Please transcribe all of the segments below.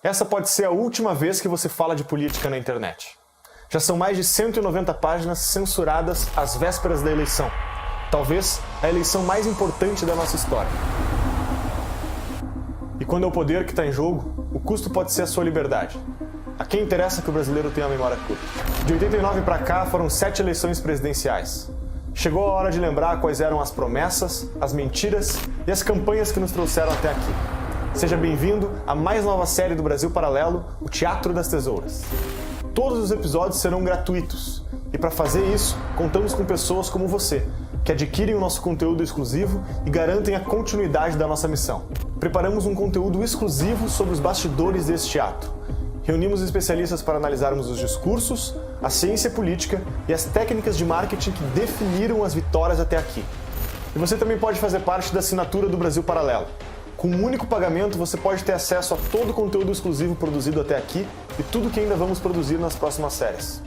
Essa pode ser a última vez que você fala de política na internet. Já são mais de 190 páginas censuradas às vésperas da eleição. Talvez a eleição mais importante da nossa história. E quando é o poder que está em jogo, o custo pode ser a sua liberdade. A quem interessa que o brasileiro tenha a memória curta? De 89 para cá foram 7 eleições presidenciais. Chegou a hora de lembrar quais eram as promessas, as mentiras e as campanhas que nos trouxeram até aqui. Seja bem-vindo à mais nova série do Brasil Paralelo, o Teatro das Tesouras. Todos os episódios serão gratuitos. E para fazer isso, contamos com pessoas como você, que adquirem o nosso conteúdo exclusivo e garantem a continuidade da nossa missão. Preparamos um conteúdo exclusivo sobre os bastidores desse teatro. Reunimos especialistas para analisarmos os discursos, a ciência política e as técnicas de marketing que definiram as vitórias até aqui. E você também pode fazer parte da assinatura do Brasil Paralelo. Com um único pagamento, você pode ter acesso a todo o conteúdo exclusivo produzido até aqui e tudo que ainda vamos produzir nas próximas séries.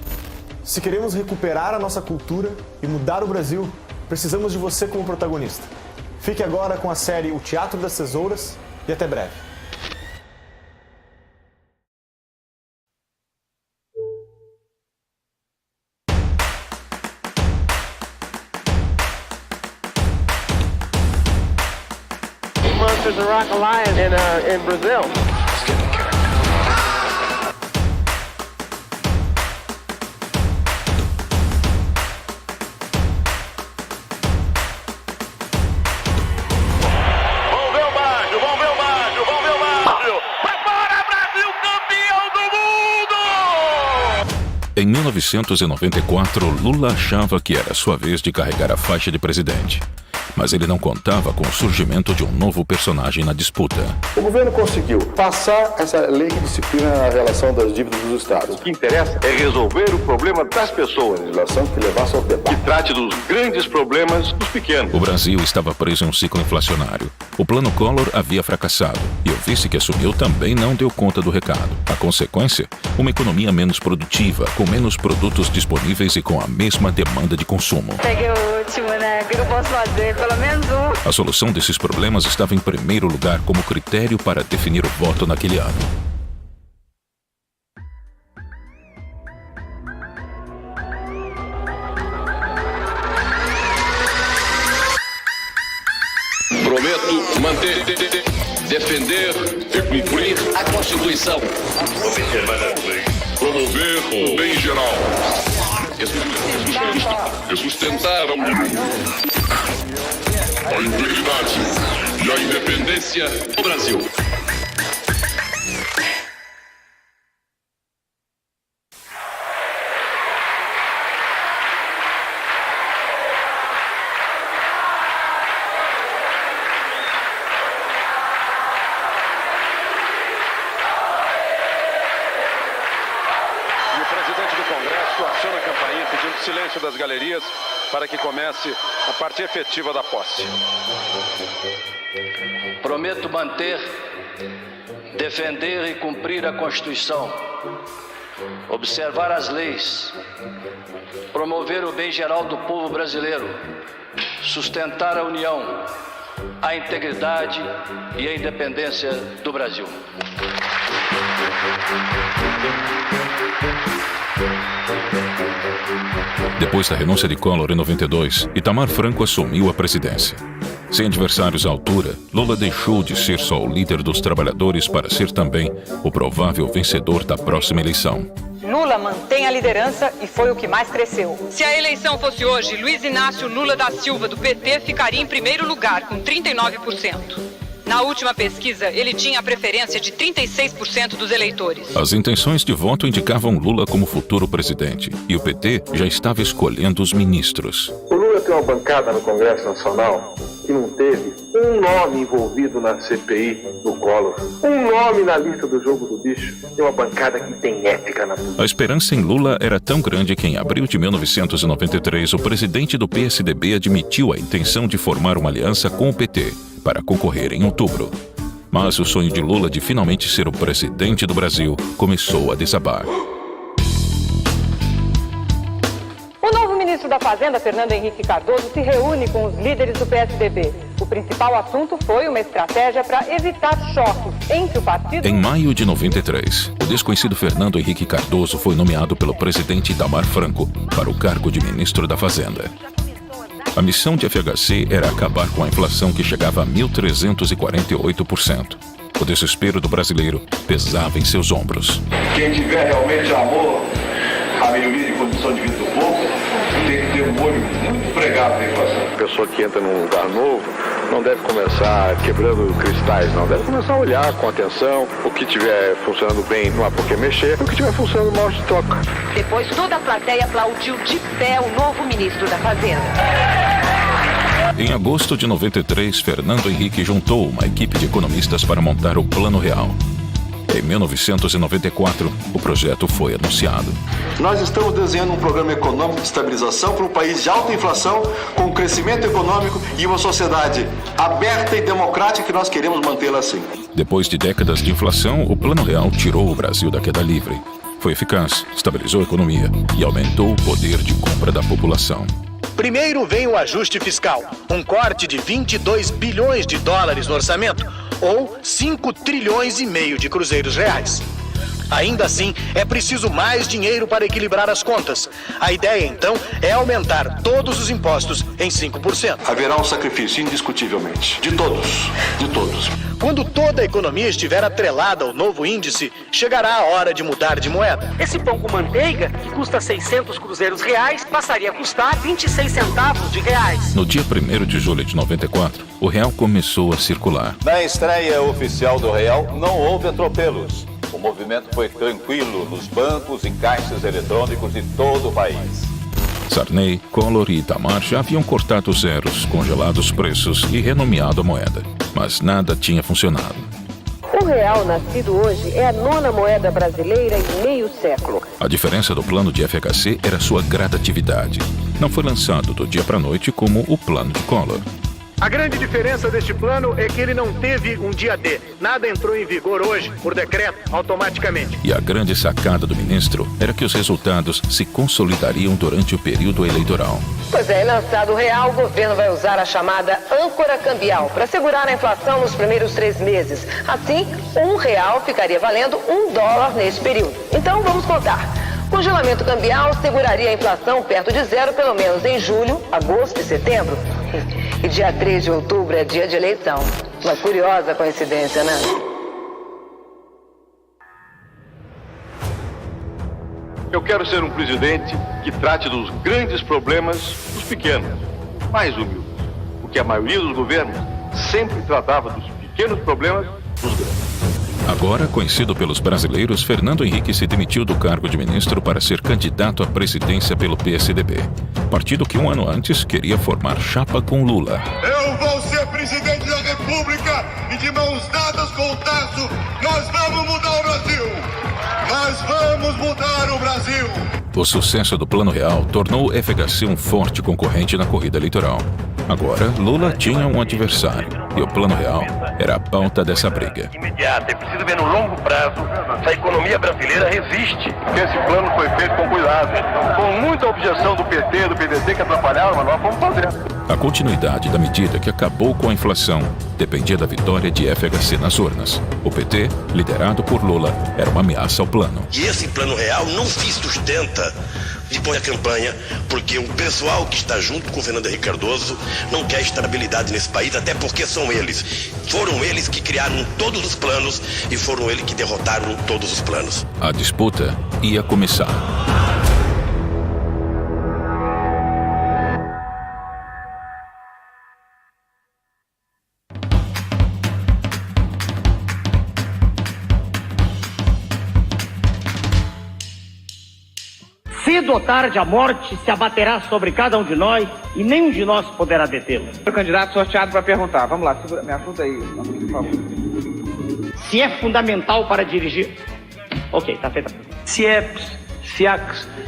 Se queremos recuperar a nossa cultura e mudar o Brasil, precisamos de você como protagonista. Fique agora com a série O Teatro das Tesouras e até breve. Monsters of Rock Alliance in Brazil. Em 1994, Lula achava que era sua vez de carregar a faixa de presidente. Mas ele não contava com o surgimento de um novo personagem na disputa. O governo conseguiu passar essa lei que disciplina a relação das dívidas dos estados. O que interessa é resolver o problema das pessoas. Legislação que levasse ao debate. Que trate dos grandes problemas dos pequenos. O Brasil estava preso em um ciclo inflacionário. O plano Collor havia fracassado e o vice que assumiu também não deu conta do recado. A consequência? Uma economia menos produtiva, com menos produtos disponíveis e com a mesma demanda de consumo. Peguei o último, né? O que eu posso fazer? Pelo menos um. A solução desses problemas estava em primeiro lugar como critério para definir o voto naquele ano. Prometo manter, defender e cumprir a Constituição. Promover o bem geral. E sustentar a integridade e a independência do Brasil. E o presidente do Congresso aciona a campainha pedindo silêncio das galerias para que comece a parte efetiva da posse. Prometo manter, defender e cumprir a Constituição, observar as leis, promover o bem geral do povo brasileiro, sustentar a união, a integridade e a independência do Brasil. Depois da renúncia de Collor em 92, Itamar Franco assumiu a presidência. Sem adversários à altura, Lula deixou de ser só o líder dos trabalhadores para ser também o provável vencedor da próxima eleição. Lula mantém a liderança e foi o que mais cresceu. Se a eleição fosse hoje, Luiz Inácio Lula da Silva, do PT, ficaria em primeiro lugar, com 39%. Na última pesquisa, ele tinha a preferência de 36% dos eleitores. As intenções de voto indicavam Lula como futuro presidente, e o PT já estava escolhendo os ministros. O Lula tem uma bancada no Congresso Nacional que não teve um nome envolvido na CPI do Collor, um nome na lista do jogo do bicho, e uma bancada que tem ética na política. A esperança em Lula era tão grande que em abril de 1993, o presidente do PSDB admitiu a intenção de formar uma aliança com o PT para concorrer em outubro. Mas o sonho de Lula de finalmente ser o presidente do Brasil começou a desabar. O novo ministro da Fazenda, Fernando Henrique Cardoso, se reúne com os líderes do PSDB. O principal assunto foi uma estratégia para evitar choques entre o partido... Em maio de 93, o desconhecido Fernando Henrique Cardoso foi nomeado pelo presidente Itamar Franco para o cargo de ministro da Fazenda. A missão de FHC era acabar com a inflação que chegava a 1.348%. O desespero do brasileiro pesava em seus ombros. Quem tiver realmente amor à melhoria de condição de vida do povo tem que ter um olho muito pregado na inflação. A pessoa que entra num lugar novo não deve começar quebrando cristais, não. Deve começar a olhar com atenção. O que estiver funcionando bem não há por que mexer. O que estiver funcionando mal se troca. Depois toda a plateia aplaudiu de pé o novo ministro da Fazenda. Em agosto de 93, Fernando Henrique juntou uma equipe de economistas para montar o Plano Real. Em 1994, o projeto foi anunciado. Nós estamos desenhando um programa econômico de estabilização para um país de alta inflação, com crescimento econômico e uma sociedade aberta e democrática que nós queremos mantê-la assim. Depois de décadas de inflação, o Plano Real tirou o Brasil da queda livre. Foi eficaz, estabilizou a economia e aumentou o poder de compra da população. Primeiro vem o ajuste fiscal, um corte de 22 bilhões de dólares no orçamento, ou 5 trilhões e meio de cruzeiros reais. Ainda assim, é preciso mais dinheiro para equilibrar as contas. A ideia, então, é aumentar todos os impostos em 5%. Haverá um sacrifício, indiscutivelmente. De todos. De todos. Quando toda a economia estiver atrelada ao novo índice, chegará a hora de mudar de moeda. Esse pão com manteiga, que custa 600 cruzeiros reais, passaria a custar 26 centavos de reais. No dia 1º de julho de 94, o real começou a circular. Na estreia oficial do real, não houve atropelos. O movimento foi tranquilo nos bancos e caixas eletrônicos de todo o país. Sarney, Collor e Itamar já haviam cortado zeros, congelado os preços e renomeado a moeda. Mas nada tinha funcionado. O real nascido hoje é a 9ª moeda brasileira em meio século. A diferença do plano de FHC era sua gradatividade. Não foi lançado do dia para a noite como o plano de Collor. A grande diferença deste plano é que ele não teve um dia D. Nada entrou em vigor hoje, por decreto, automaticamente. E a grande sacada do ministro era que os resultados se consolidariam durante o período eleitoral. Pois é, lançado o real, o governo vai usar a chamada âncora cambial para segurar a inflação nos primeiros 3 meses. Assim, R$1 ficaria valendo $1 nesse período. Então, vamos contar. Congelamento cambial seguraria a inflação perto de zero, pelo menos em julho, agosto e setembro. E dia 3 de outubro é dia de eleição. Uma curiosa coincidência, né? Eu quero ser um presidente que trate dos grandes problemas dos pequenos, mais humildes. Porque a maioria dos governos sempre tratava dos pequenos problemas dos grandes. Agora, conhecido pelos brasileiros, Fernando Henrique se demitiu do cargo de ministro para ser candidato à presidência pelo PSDB. Partido que 1 ano antes queria formar chapa com Lula. Eu vou ser presidente da República e de mãos dadas com o Tasso, nós vamos mudar o Brasil! Nós vamos mudar o Brasil! O sucesso do Plano Real tornou o FHC um forte concorrente na corrida eleitoral. Agora, Lula tinha um adversário e o Plano Real era a pauta dessa briga. Imediato, é preciso ver no longo prazo se a economia brasileira resiste. Esse plano foi feito com cuidado, com muita objeção do PT, do PDT que atrapalharam, mas nós fomos fazendo. A continuidade da medida que acabou com a inflação dependia da vitória de FHC nas urnas. O PT, liderado por Lula, era uma ameaça ao plano. E esse Plano Real não se sustenta depois da campanha, porque o pessoal que está junto com o Fernando Henrique Cardoso não quer estabilidade nesse país, até porque foram eles que criaram todos os planos e foram eles que derrotaram todos os planos. A disputa ia começar. Cedo ou tarde, a morte se abaterá sobre cada um de nós e nenhum de nós poderá detê-la. O candidato sorteado para perguntar. Vamos lá, segura, me ajuda aí, por favor. Se é fundamental para dirigir... Ok, tá feita.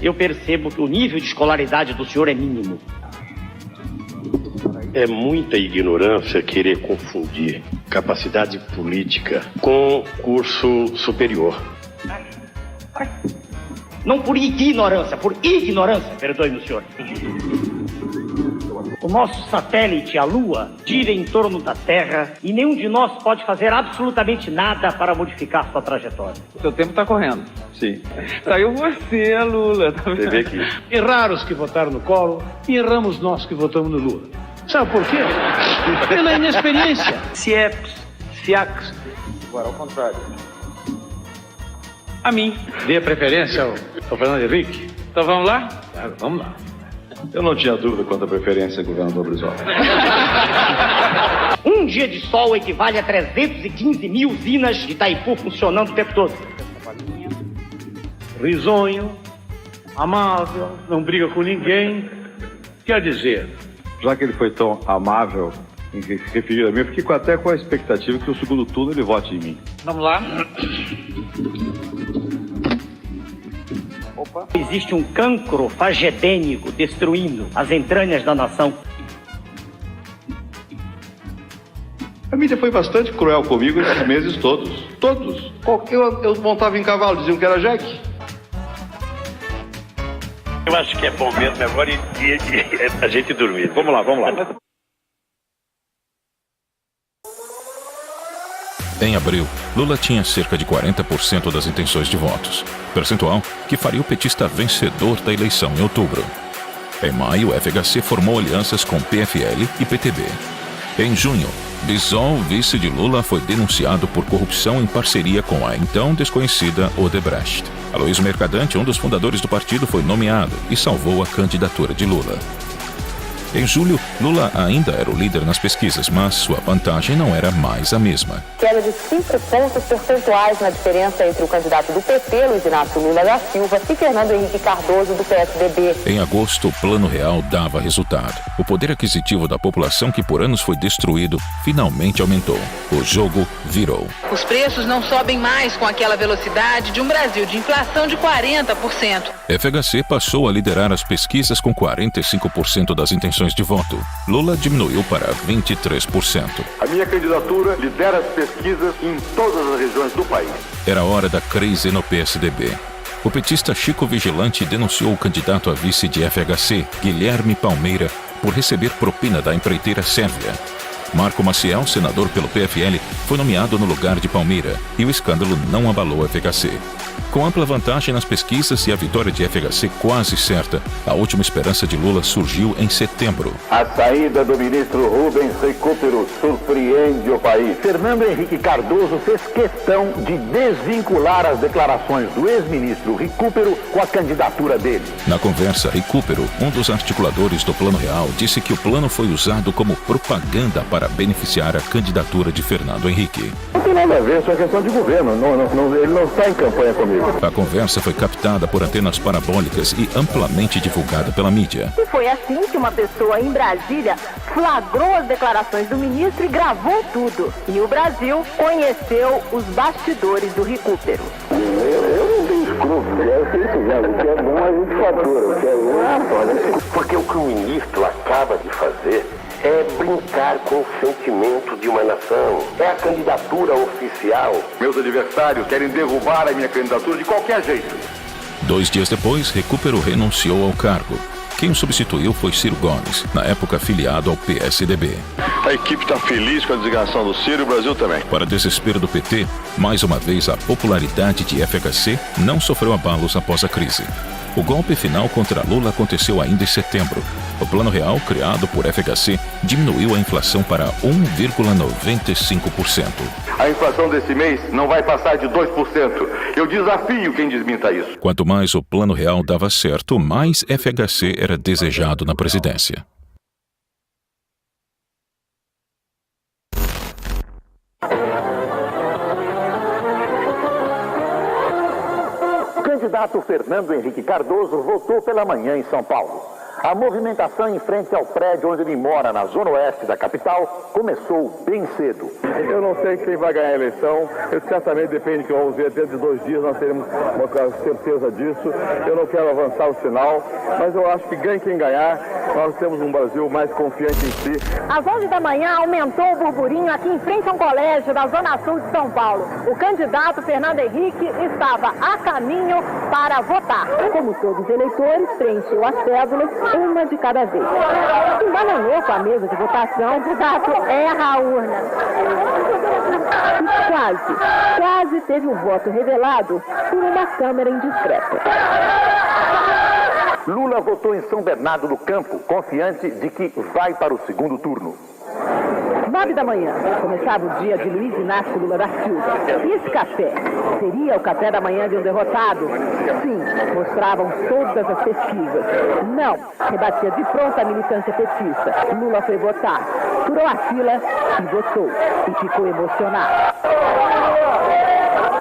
Eu percebo que o nível de escolaridade do senhor é mínimo. É muita ignorância querer confundir capacidade política com curso superior. Não por ignorância, perdoe-me, senhor. O nosso satélite, a Lua, gira em torno da Terra e nenhum de nós pode fazer absolutamente nada para modificar sua trajetória. O seu tempo está correndo. Sim. Saiu você, Lula. Você vê aqui. Erraram os que votaram no Collor e erramos nós que votamos no Lula. Sabe por quê? Pela inexperiência. CIEPS, CIACS. Agora, ao contrário. A mim. Dê a preferência ao Fernando Henrique. Então vamos lá? Vamos lá. Eu não tinha dúvida quanto à preferência, governador Brizola. Um dia de sol equivale a 315 mil usinas de Itaipu funcionando o tempo todo. Risonho, amável, não briga com ninguém. Quer dizer... Já que ele foi tão amável em se referir a mim, eu fiquei até com a expectativa que no segundo turno ele vote em mim. Vamos lá. Opa. Existe um cancro fagedênico destruindo as entranhas da nação. A mídia foi bastante cruel comigo esses meses todos. Todos. Eu montava em cavalo, diziam que era Jack. Eu acho que é bom mesmo agora a gente dormir. Vamos lá. Em abril, Lula tinha cerca de 40% das intenções de votos, percentual que faria o petista vencedor da eleição em outubro. Em maio, o FHC formou alianças com PFL e PTB. Em junho, Bisol, vice de Lula, foi denunciado por corrupção em parceria com a então desconhecida Odebrecht. Aloysio Mercadante, um dos fundadores do partido, foi nomeado e salvou a candidatura de Lula. Em julho, Lula ainda era o líder nas pesquisas, mas sua vantagem não era mais a mesma. Queda de 5 pontos percentuais na diferença entre o candidato do PT, Luiz Inácio Lula da Silva, e Fernando Henrique Cardoso, do PSDB. Em agosto, o Plano Real dava resultado. O poder aquisitivo da população, que por anos foi destruído, finalmente aumentou. O jogo virou. Os preços não sobem mais com aquela velocidade de um Brasil de inflação de 40%. FHC passou a liderar as pesquisas com 45% das intenções de voto. Lula diminuiu para 23%. A minha candidatura lidera as pesquisas em todas as regiões do país. Era hora da crise no PSDB. O petista Chico Vigilante denunciou o candidato a vice de FHC, Guilherme Palmeira, por receber propina da empreiteira Sérvia. Marco Maciel, senador pelo PFL, foi nomeado no lugar de Palmeira e o escândalo não abalou a FHC. Com ampla vantagem nas pesquisas e a vitória de FHC quase certa, a última esperança de Lula surgiu em setembro. A saída do ministro Rubens Recupero surpreende o país. Fernando Henrique Cardoso fez questão de desvincular as declarações do ex-ministro Recupero com a candidatura dele. Na conversa, Recupero, um dos articuladores do Plano Real, disse que o plano foi usado como propaganda para beneficiar a candidatura de Fernando Henrique. Não tem nada a ver, isso é questão de governo. Ele não está em campanha comigo. A conversa foi captada por antenas parabólicas e amplamente divulgada pela mídia. E foi assim que uma pessoa em Brasília flagrou as declarações do ministro e gravou tudo. E o Brasil conheceu os bastidores do Recupero. Eu não tenho escrúpulos, é isso mesmo. O que é bom a gente fatura, o que é bom porque o que o ministro acaba de fazer é brincar com o sentimento de uma nação. É a candidatura oficial. Meus adversários querem derrubar a minha candidatura de qualquer jeito. 2 dias depois, Recupero renunciou ao cargo. Quem o substituiu foi Ciro Gomes, na época afiliado ao PSDB. A equipe está feliz com a designação do Ciro e o Brasil também. Para desespero do PT, mais uma vez a popularidade de FHC não sofreu abalos após a crise. O golpe final contra Lula aconteceu ainda em setembro. O Plano Real, criado por FHC, diminuiu a inflação para 1,95%. A inflação desse mês não vai passar de 2%. Eu desafio quem desminta isso. Quanto mais o Plano Real dava certo, mais FHC era desejado na presidência. O candidato Fernando Henrique Cardoso votou pela manhã em São Paulo. A movimentação em frente ao prédio onde ele mora, na zona oeste da capital, começou bem cedo. Eu não sei quem vai ganhar a eleição, certamente depende do que vamos ver. Dentro de 2 dias nós teremos uma certeza disso. Eu não quero avançar o sinal, mas eu acho que ganhe quem ganhar, nós temos um Brasil mais confiante em si. Às 11 da manhã aumentou o burburinho aqui em frente a um colégio da zona sul de São Paulo. O candidato Fernando Henrique estava a caminho para votar. Como todos os eleitores, preencheu as cédulas uma de cada vez. Se balanou com a mesa de votação, o candidato erra a urna. E quase teve um voto revelado por uma câmera indiscreta. Lula votou em São Bernardo do Campo, confiante de que vai para o segundo turno. 9 da manhã, começava o dia de Luiz Inácio Lula da Silva. E esse café seria o café da manhã de um derrotado? Sim, mostravam todas as pesquisas. Não, rebatia de pronto a militância petista. Lula foi votar, furou a fila e votou. E ficou emocionado.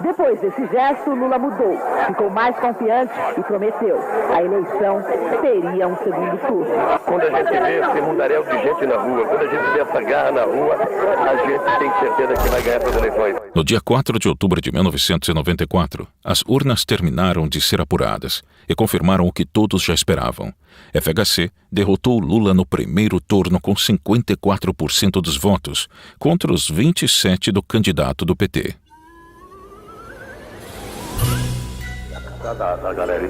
Depois desse gesto, Lula mudou, ficou mais confiante e prometeu. A eleição teria um segundo turno. Quando a gente vê esse mundaréu de gente na rua, quando a gente vê essa garra na rua, a gente tem certeza que vai ganhar essas eleições. No dia 4 de outubro de 1994, as urnas terminaram de ser apuradas e confirmaram o que todos já esperavam. FHC derrotou Lula no primeiro turno com 54% dos votos, contra os 27% do candidato do PT. Da galera.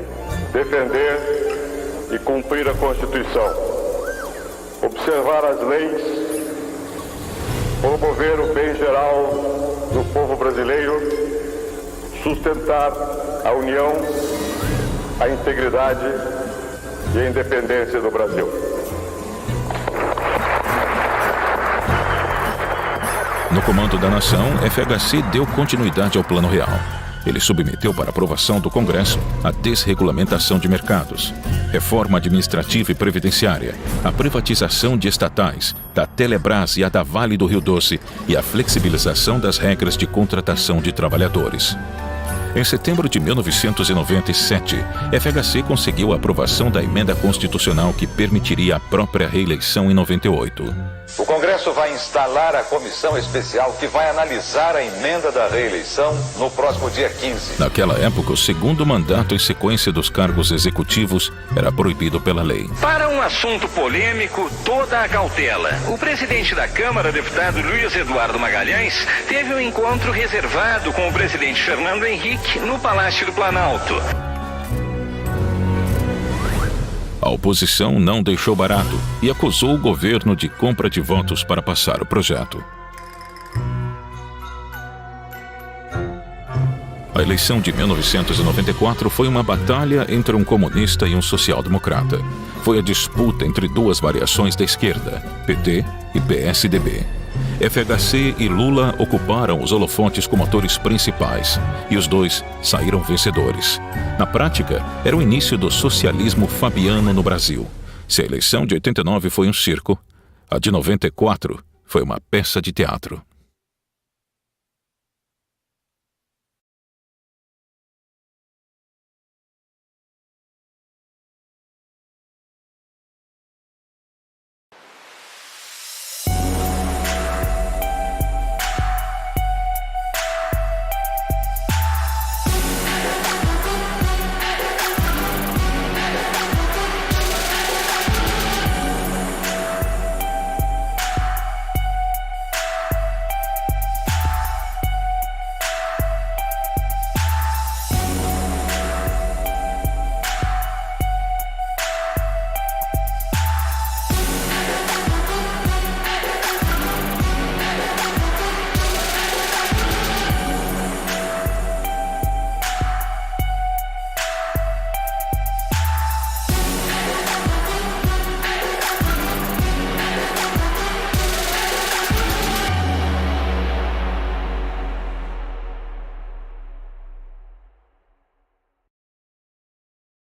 Defender e cumprir a Constituição. Observar as leis. Promover o bem geral do povo brasileiro. Sustentar a união, a integridade e a independência do Brasil. No comando da nação, FHC deu continuidade ao Plano Real. Ele submeteu para aprovação do Congresso a desregulamentação de mercados, reforma administrativa e previdenciária, a privatização de estatais, da Telebrás e a da Vale do Rio Doce e a flexibilização das regras de contratação de trabalhadores. Em setembro de 1997, FHC conseguiu a aprovação da emenda constitucional que permitiria a própria reeleição em 98. O Congresso vai instalar a comissão especial que vai analisar a emenda da reeleição no próximo dia 15. Naquela época, o segundo mandato em sequência dos cargos executivos era proibido pela lei. Para um assunto polêmico, toda a cautela. O presidente da Câmara, deputado Luiz Eduardo Magalhães, teve um encontro reservado com o presidente Fernando Henrique no Palácio do Planalto. A oposição não deixou barato e acusou o governo de compra de votos para passar o projeto. A eleição de 1994 foi uma batalha entre um comunista e um social-democrata. Foi a disputa entre duas variações da esquerda, PT e PSDB. FHC e Lula ocuparam os holofotes como atores principais, e os dois saíram vencedores. Na prática, era o início do socialismo fabiano no Brasil. Se a eleição de 89 foi um circo, a de 94 foi uma peça de teatro.